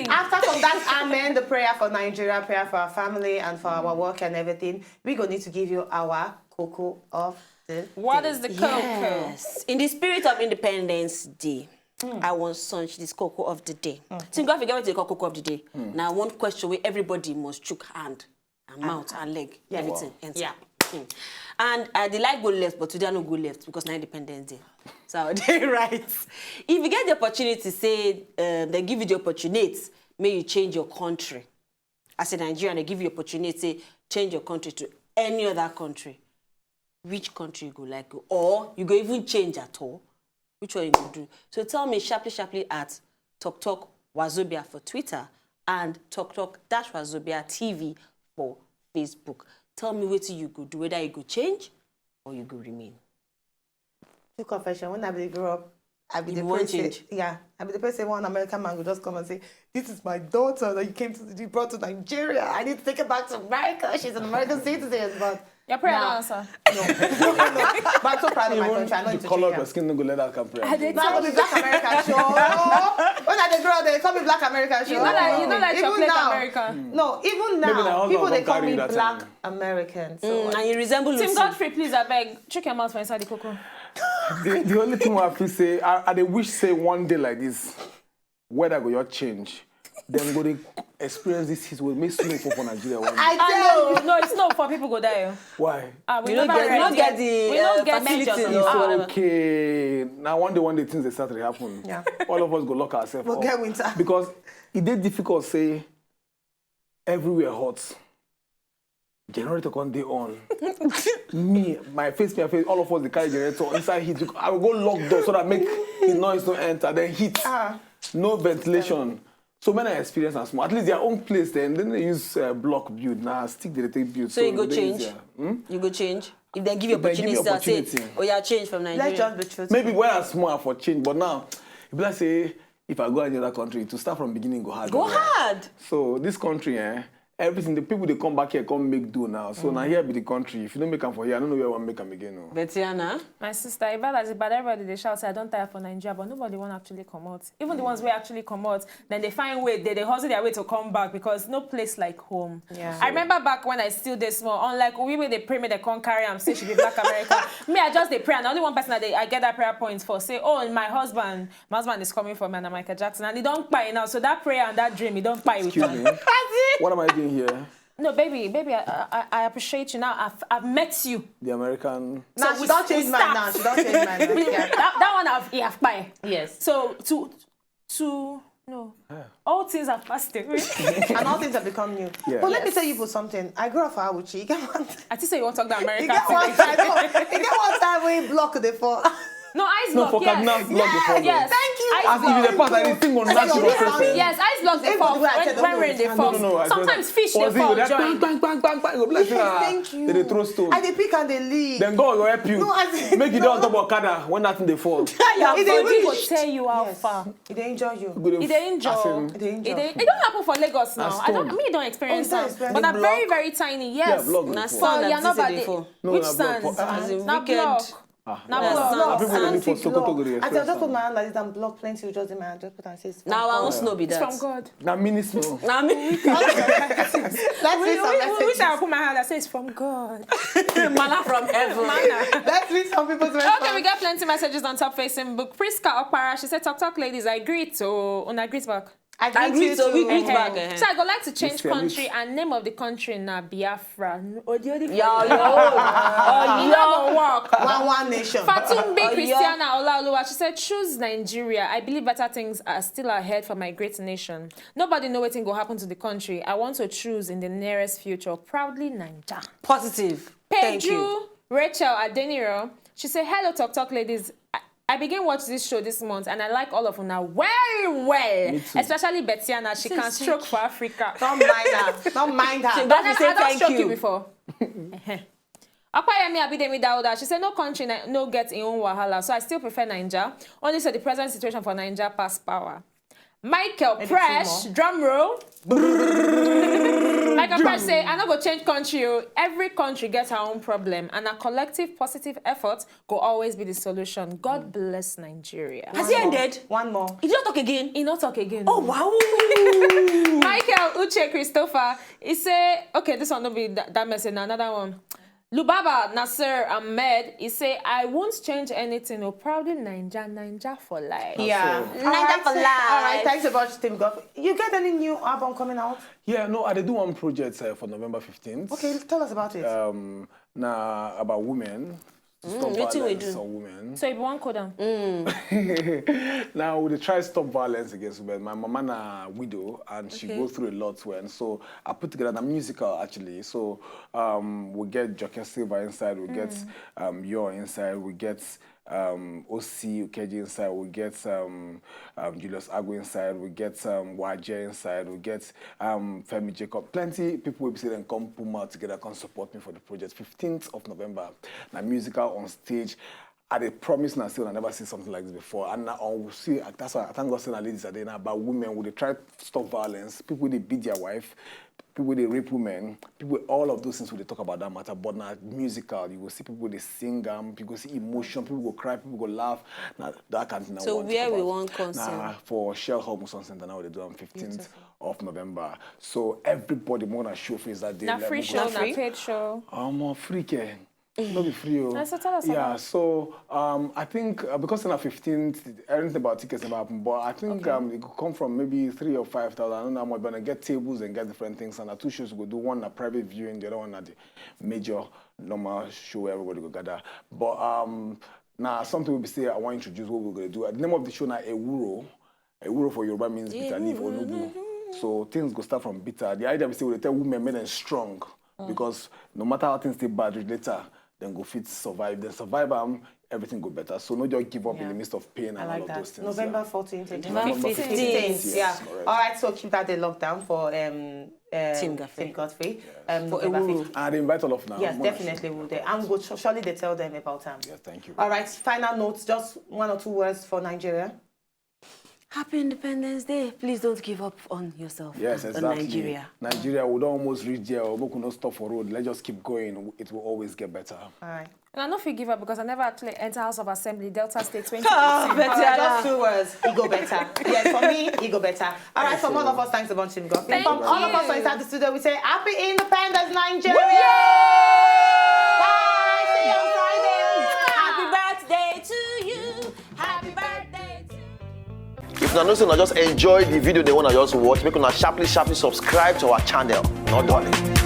after from that amen, the prayer for Nigeria, prayer for our family and for our work and everything, we're going to need to give you our cocoa of the What day. is the cocoa? Yes. In the spirit of Independence Day, I want to launch this cocoa of the day. So you got to forget what they call cocoa of the day. Now, one question where everybody must chook hand and mouth and leg, everything. Yeah. And they like go left, but today I don't go left because now Independence Day. So they right. If you get the opportunity, say they give you the opportunity, may you change your country. As a Nigerian, they give you opportunity, change your country to any other country. Which country you go like, or you go even change at all? Which one you go do? So tell me sharply at Talk Wazobia for Twitter and Talk Wazobia TV for Facebook. Tell me what you go do, whether you go change or you go remain. To confession, when I grow up, I be You the won't person. change. Yeah, I be the person. One American man will just come and say, "This is my daughter that you brought to Nigeria. I need to take her back to America. She's an American citizen." But Your prayer nah. answer. No. But I'm so proud of my country. I know The it's a color of change. your skin no go let that come from. Now I'm be Black American show. When I grow up, they call me Black American show. You know like Even chocolate now, America. No, even Maybe my now, husband people they will call carry me that Black time. American. So And you resemble Tim Lucy. Godfrey, please, I beg, check your mouth for inside the cocoa. The only thing I feel say, I dey wish say one day like this, weather go your change. Then go they experience this heat will make snow for Nigeria one day. I tell you. No, it's not for people go die. Why? We You don't get the we don't get facilities. features. It's whatever. okay. Now one day things they start to happen. Yeah. All of us go lock ourselves We'll up. get winter. Because it did difficult say everywhere hot. Generator can day on. my face, all of us they carry generator inside heat. I will go lock door so that make the noise don't enter. Then heat. No ventilation. So many experience and small. At least their own place then they use block build. Now stick they take build. So you go they change? easier. You go change? If they give you If they give you opportunity, they'll say, opportunity. oh yeah, change from Nigeria. Let's just be truthful. Maybe when I'm small for change, but now if I say if I go any other country to start from beginning go hard. Go hard. So this country, everything the people they come back here come make do now. So now here be the country. If you don't make them for here, I don't know where I want make them again. No. Betiana. My sister, if as bad, everybody they shout, say I don't tire for Nigeria, but nobody want actually come out. Even the ones who actually come out, then they find way, they hustle their way to come back because no place like home. Yeah. I remember back when I still did small, unlike we where they pray me they can't carry and say she be Black America. Me, I just they pray, and only one person that I get that prayer point for say, oh, my husband is coming for me and I'm Michael Jackson, and he don't buy now. So that prayer and that dream, he don't buy with Excuse me. me. What am I doing here? No, baby, I appreciate you now. I've met you. The American. Now So she don't change mine now. She don't change mine. Yeah. that one I've buy. Yes. So all things are passed away. And all things have become new. Yeah. But let me tell you for something. I grew up for Awuchi. You get one time. I think say you want to talk that You American get one thing. time. No, you get one time when you block the phone. No, ice No, block, for Cardinal yes. block the phone. Yes. Thank you. Ice As if block. it's a part that thing on natural process. Yes, ice block they Even fall the way I said, when don't rain they know. fall. No, I Sometimes fish Or they is it fall with that join. bang, bang, bang, bang. You go bless you. Thank you. They throw stone. I they pick and they leave. Then God will help you. No, I didn't. Make you down top of Kada when that thing they fall. Your It dey body will reach. tell you how Yes. far. They enjoy you. It dey injure. As in- It dey injure. It don't happen for Lagos now. I don't. stone. Me don't experience Oh, you don't that. experience But it. I'm very very tiny. Yes. Yeah, block Na before. So sand you're and not things bad. they fall. No, Which na sand? block. As in Na wicked. block. Ah, Na yeah. block. Now people dey live for Sand Sokoto go dey I express just put am. my hand like this and block plenty. You just in my hand. Just put and say. Now I won't snow be It's that. from God. Now mini snow. Now me. Let's read some Which messages. I put my hand that says from God. Manna from heaven. Let's read some people's Okay, we response. got plenty messages on top Facebook. Priska Okpara, she said, talk ladies, I agree to, una greet back. I I greet you greet, so we too. greet back. So I would like to change Mr. country and name of the country na Biafra. Oh, the other Yo, you yo. don't work. One nation. Fatumbi Oh, Christiana Olaoluwa, she said, choose Nigeria. I believe better things are still ahead for my great nation. Nobody know what will happen to the country. I want to choose in the nearest future. Proudly, Naija. Positive. Thank you. Peju Rachel Adeniro, she said, hello, talk ladies. I began watch this show this month and I like all of them well. Me too. Especially Betiana. She can stroke for Africa. Don't mind her. Don't mind her. Don't you say I don't thank stroke you you. before. Akpayemi Abidemi Dauda, she said no country no get in own wahala, so I still prefer Nigeria. Only so the present situation for Nigeria pass power. Michael Presh, drum roll. Michael Like I first say, I'm not going to change country. Every country gets her own problem. And a collective positive effort will always be the solution. God bless Nigeria. Has he ended? One more. He did not talk again. He not talk again. Oh, wow. Michael Uche Christopher, he say, okay, this one will be that message. Now another one. Lubaba Nasser Ahmed, he say, I won't change anything. Oh, proudly Ninja for life. Yeah. Ninja for life. All right, thanks a bunch, Tim Goff. You get any new album coming out? Yeah, no, I did do one project for November 15th. Okay, tell us about it. Now about women. Stop what do we violence do? on women. So if you want code down. Now we try stop violence against women. My mama na widow and she goes through a lot when. So I put together a musical actually. So we get Joker Silva inside, we get Yo inside, we get OC Ukeji inside, we get Julius Agu inside, we get YJ inside, we get Femi Jacob. Plenty people will be saying come Puma together, come support me for the project. 15th of November. Now musical on stage. I did promise and still I never seen something like this before. And now we'll see, that's why I thank God saying ladies are there now about women who they try to stop violence, people they beat their wife, people they rape women, people all of those things when they talk about that matter. But now musical, you will see people they sing people go see emotion, people go cry, people go laugh. Now that can't now. So where we want concert? Now for Shell Home Center now they do on 15th of November. So everybody more than show face that day. Na free show, na paid show. I'm free care. Not be free. So tell us yeah, about. so I think because on the 15th, everything about tickets never happened, but I think it could come from maybe 3,000 or 5,000. I don't know how much, but I get tables and get different things. And the two shows we go do, one a private viewing, the other one at the major normal show where everybody go gather. But now something will be say I want to introduce what we're going to do. The name of the show now Ewuro. Ewuro for Yoruba means bitter leaf or nubu. So things go start from bitter. The idea we say we tell women make them strong because no matter how things stay bad later. Then go fit survive. Then survive everything go better. So no just give up in the midst of pain and I like all of that. those things. November 14th. November 15th. Yeah. correct. All right, so keep that day locked down for Tim Godfrey. For November Ewuro. 15th. And they invite all of now. Yes, definitely will they. And go surely they tell them about them. Yeah, thank you. All right, final notes, just one or two words for Nigeria. Happy Independence Day. Please don't give up on yourself. Yes, on exactly. Nigeria. Nigeria would almost reach there. We could not stop for road. Let's just keep going. It will always get better. All right. And I know if you give up because I never actually enter House of Assembly, Delta State 20%. All right, just two words. Ego better. Yes, for me, ego better. All right, from all of us, thanks a bunch, Tim Goff. Thank From all of you. us inside the studio, we say Happy Independence, Nigeria! Woo! Bye! See you on Friday! Happy birthday to you. Happy birthday to you. If una know say una just enjoy the video they wanna just watch, make una sharply subscribe to our channel. Not darling.